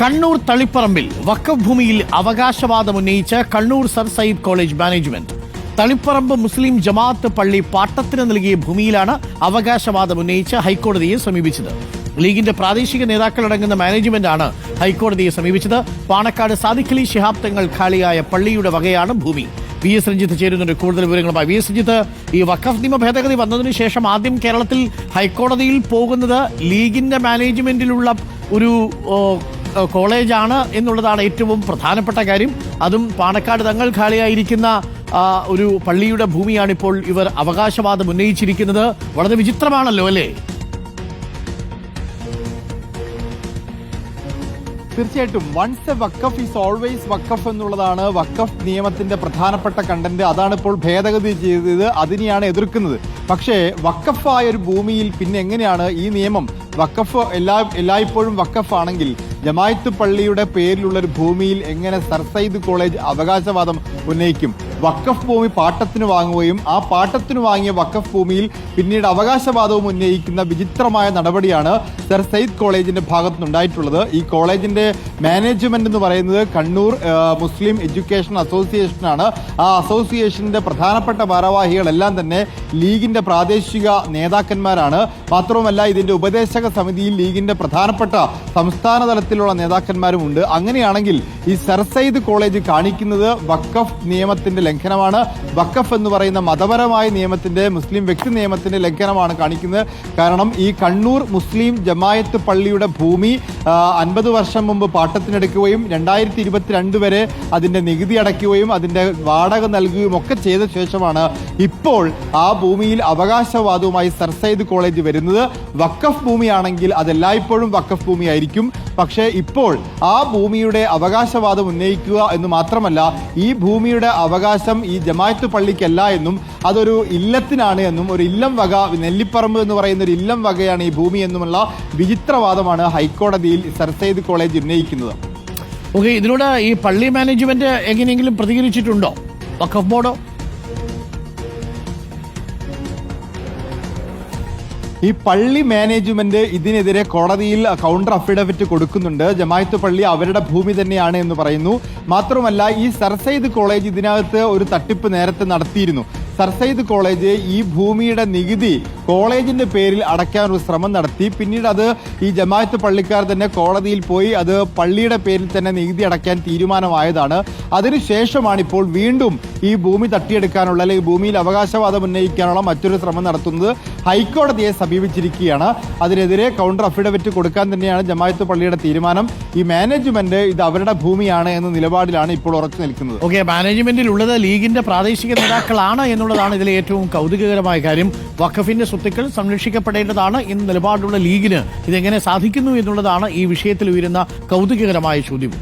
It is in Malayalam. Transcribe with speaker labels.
Speaker 1: കണ്ണൂർ തളിപ്പറമ്പിൽ വഖഫ് ഭൂമിയിൽ അവകാശവാദം ഉന്നയിച്ച് Kannur Sir Syed College management. Taliparamba മുസ്ലിം ജമാഅത്ത് പള്ളി പാട്ടത്തിന് നൽകിയ ഭൂമിയിലാണ് അവകാശവാദം ഉന്നയിച്ച് ഹൈക്കോടതിയെ സമീപിച്ചത്. ലീഗിന്റെ പ്രാദേശിക നേതാക്കളടങ്ങുന്ന മാനേജ്മെന്റാണ് ഹൈക്കോടതിയെ സമീപിച്ചത്. പാണക്കാട് സാദിഖ് അലി ശിഹാബ് തങ്ങൾ ഖാലിയായ പള്ളിയുടെ വകയാണ് ഭൂമി. വി എസ് രഞ്ജിത്ത് ചേരുന്നുണ്ട് കൂടുതൽ വിവരങ്ങളുമായി. വി എസ് രഞ്ജിത്ത്, ഈ വഖഫ് നിയമ ഭേദഗതി വന്നതിന് ശേഷം ആദ്യം കേരളത്തിൽ ഹൈക്കോടതിയിൽ പോകുന്നത് ലീഗിന്റെ മാനേജ്മെന്റിലുള്ള ഒരു കോളേജാണ് എന്നുള്ളതാണ് ഏറ്റവും പ്രധാനപ്പെട്ട കാര്യം. അതും പാണക്കാട് തങ്ങൾ ഖാലിയായിരിക്കുന്ന ഒരു പള്ളിയുടെ ഭൂമിയാണിപ്പോൾ ഇവർ അവകാശവാദം ഉന്നയിച്ചിരിക്കുന്നത്. വളരെ വിചിത്രമാണല്ലോ അല്ലേ?
Speaker 2: തീർച്ചയായിട്ടും വൺസ് എ വഖഫ് ഈസ് ഓൾവേസ് വഖഫ് എന്നുള്ളതാണ് വഖഫ് നിയമത്തിന്റെ പ്രധാനപ്പെട്ട കണ്ടന്റ്. അതാണ് ഇപ്പോൾ ഭേദഗതി ചെയ്തത്, അതിനെയാണ് എതിർക്കുന്നത്. പക്ഷേ വഖഫായ ഒരു ഭൂമിയിൽ പിന്നെ എങ്ങനെയാണ് ഈ നിയമം വഖഫ് എല്ലായ്പ്പോഴും വഖഫ് ആണെങ്കിൽ ജമാഅത്ത് പള്ളിയുടെ പേരിലുള്ള ഒരു ഭൂമിയിൽ എങ്ങനെ സർ സയ്യിദ് കോളേജ് അവകാശവാദം ഉന്നയിക്കും? വഖഫ് ഭൂമി പാട്ടത്തിന് വാങ്ങുകയും ആ പാട്ടത്തിന് വാങ്ങിയ വഖഫ് ഭൂമിയിൽ പിന്നീട് അവകാശവാദവും ഉന്നയിക്കുന്ന വിചിത്രമായ നടപടിയാണ് സർ സയ്യിദ് കോളേജിന്റെ ഭാഗത്തുനിന്നുണ്ടായിട്ടുള്ളത്. ഈ കോളേജിന്റെ മാനേജ്മെന്റ് എന്ന് പറയുന്നത് കണ്ണൂർ മുസ്ലിം എഡ്യൂക്കേഷൻ അസോസിയേഷനാണ്. ആ അസോസിയേഷന്റെ പ്രധാനപ്പെട്ട ഭാരവാഹികളെല്ലാം തന്നെ ലീഗിന്റെ പ്രാദേശിക നേതാക്കന്മാരാണ്. മാത്രവുമല്ല ഇതിന്റെ ഉപദേശക സമിതിയിൽ ലീഗിന്റെ പ്രധാനപ്പെട്ട സംസ്ഥാന തലത്തിലുള്ള നേതാക്കന്മാരുമുണ്ട്. അങ്ങനെയാണെങ്കിൽ ഈ സർ സയ്യിദ് കോളേജ് കാണിക്കുന്നത് വഖഫ് നിയമത്തിന്റെ ലംഘനമാണ്. വഖഫ് എന്ന് പറയുന്ന മതപരമായ നിയമത്തിന്റെ, മുസ്ലിം വ്യക്തി നിയമത്തിന്റെ ലംഘനമാണ് കാണിക്കുന്നത്. കാരണം ഈ കണ്ണൂർ മുസ്ലിം ജമാഅത്ത് പള്ളിയുടെ ഭൂമി 50 വർഷം മുമ്പ് പാട്ടത്തിനെടുക്കുകയും 2022 വരെ അതിന്റെ നികുതി അടയ്ക്കുകയും അതിന്റെ വാടക നൽകുകയും ഒക്കെ ചെയ്ത ശേഷമാണ് ഇപ്പോൾ ആ ഭൂമിയിൽ അവകാശവാദവുമായി സർ സയ്യിദ് കോളേജ് വരുന്നത്. വഖഫ് ഭൂമിയാണെങ്കിൽ അതെല്ലായ്പ്പോഴും വഖഫ് ഭൂമിയായിരിക്കും. പക്ഷേ ഇപ്പോൾ ആ ഭൂമിയുടെ അവകാശവാദം ഉന്നയിക്കുക എന്ന് മാത്രമല്ല, ഈ ഭൂമിയുടെ അവകാശം ഈ ജമാഅത്ത് പള്ളിക്കല്ല എന്നും അതൊരു ഇല്ലത്തിനാണ് എന്നും, ഒരു ഇല്ലം വക, നെല്ലിപ്പറമ്പ് എന്ന് പറയുന്ന ഒരു ഇല്ലം വകയാണ് ഈ ഭൂമി എന്നുമുള്ള വിചിത്രവാദമാണ് ഹൈക്കോടതിയിൽ സർ സയ്യിദ് കോളേജ് ഉന്നയിക്കുന്നത്.
Speaker 1: ഓക്കെ, ഇതിലൂടെ ഈ പള്ളി മാനേജ്മെന്റ് എങ്ങനെയെങ്കിലും പ്രതികരിച്ചിട്ടുണ്ടോ? വഖഫ് ബോർഡോ?
Speaker 2: ഈ പള്ളി മാനേജ്മെന്റ് ഇതിനെതിരെ കോടതിയിൽ കൗണ്ടർ അഫിഡവിറ്റ് കൊടുക്കുന്നുണ്ട്. ജമാഅത്ത് പള്ളി അവരുടെ ഭൂമി തന്നെയാണ് എന്ന് പറയുന്നു. മാത്രമല്ല ഈ സർ സയ്യിദ് കോളേജ് ഇതിനകത്ത് ഒരു തട്ടിപ്പ് നേരത്തെ നടത്തിയിരുന്നു. സർ സയ്യിദ് കോളേജ് ഈ ഭൂമിയുടെ നികുതി കോളേജിന്റെ പേരിൽ അടയ്ക്കാനൊരു ശ്രമം നടത്തി. പിന്നീട് അത് ഈ ജമാഅത്ത് പള്ളിക്കാർ തന്നെ കോടതിയിൽ പോയി അത് പള്ളിയുടെ പേരിൽ തന്നെ നികുതി അടയ്ക്കാൻ തീരുമാനമായതാണ്. അതിനുശേഷമാണ് ഇപ്പോൾ വീണ്ടും ഈ ഭൂമി തട്ടിയെടുക്കാനുള്ള, അല്ലെങ്കിൽ ഭൂമിയിൽ അവകാശവാദം ഉന്നയിക്കാനുള്ള മറ്റൊരു ശ്രമം നടത്തുന്നത്. ഹൈക്കോടതിയെ സമീപിച്ചിരിക്കുകയാണ്. അതിനെതിരെ കൗണ്ടർ അഫിഡവിറ്റ് കൊടുക്കാൻ തന്നെയാണ് ജമാഅത്ത് പള്ളിയുടെ തീരുമാനം. ഈ മാനേജ്മെന്റ് ഇത് അവരുടെ ഭൂമിയാണ് എന്ന നിലപാടിലാണ് ഇപ്പോൾ ഉറച്ചു നിൽക്കുന്നത്.
Speaker 1: ഓക്കെ, മാനേജ്മെന്റിൽ ഉള്ളത് ലീഗിന്റെ പ്രാദേശിക നേതാക്കളാണ് എന്നുള്ളതാണ് ഇതിലെ ഏറ്റവും കൗതുകകരമായ കാര്യം. വഖഫിന്റെ സ്വത്തുക്കൾ സംരക്ഷിക്കപ്പെടേണ്ടതാണ് എന്ന നിലപാടുള്ള ലീഗിന് ഇതെങ്ങനെ സാധിക്കുന്നു എന്നുള്ളതാണ് ഈ വിഷയത്തിൽ ഉയരുന്ന കൗതുകകരമായ ചോദ്യം.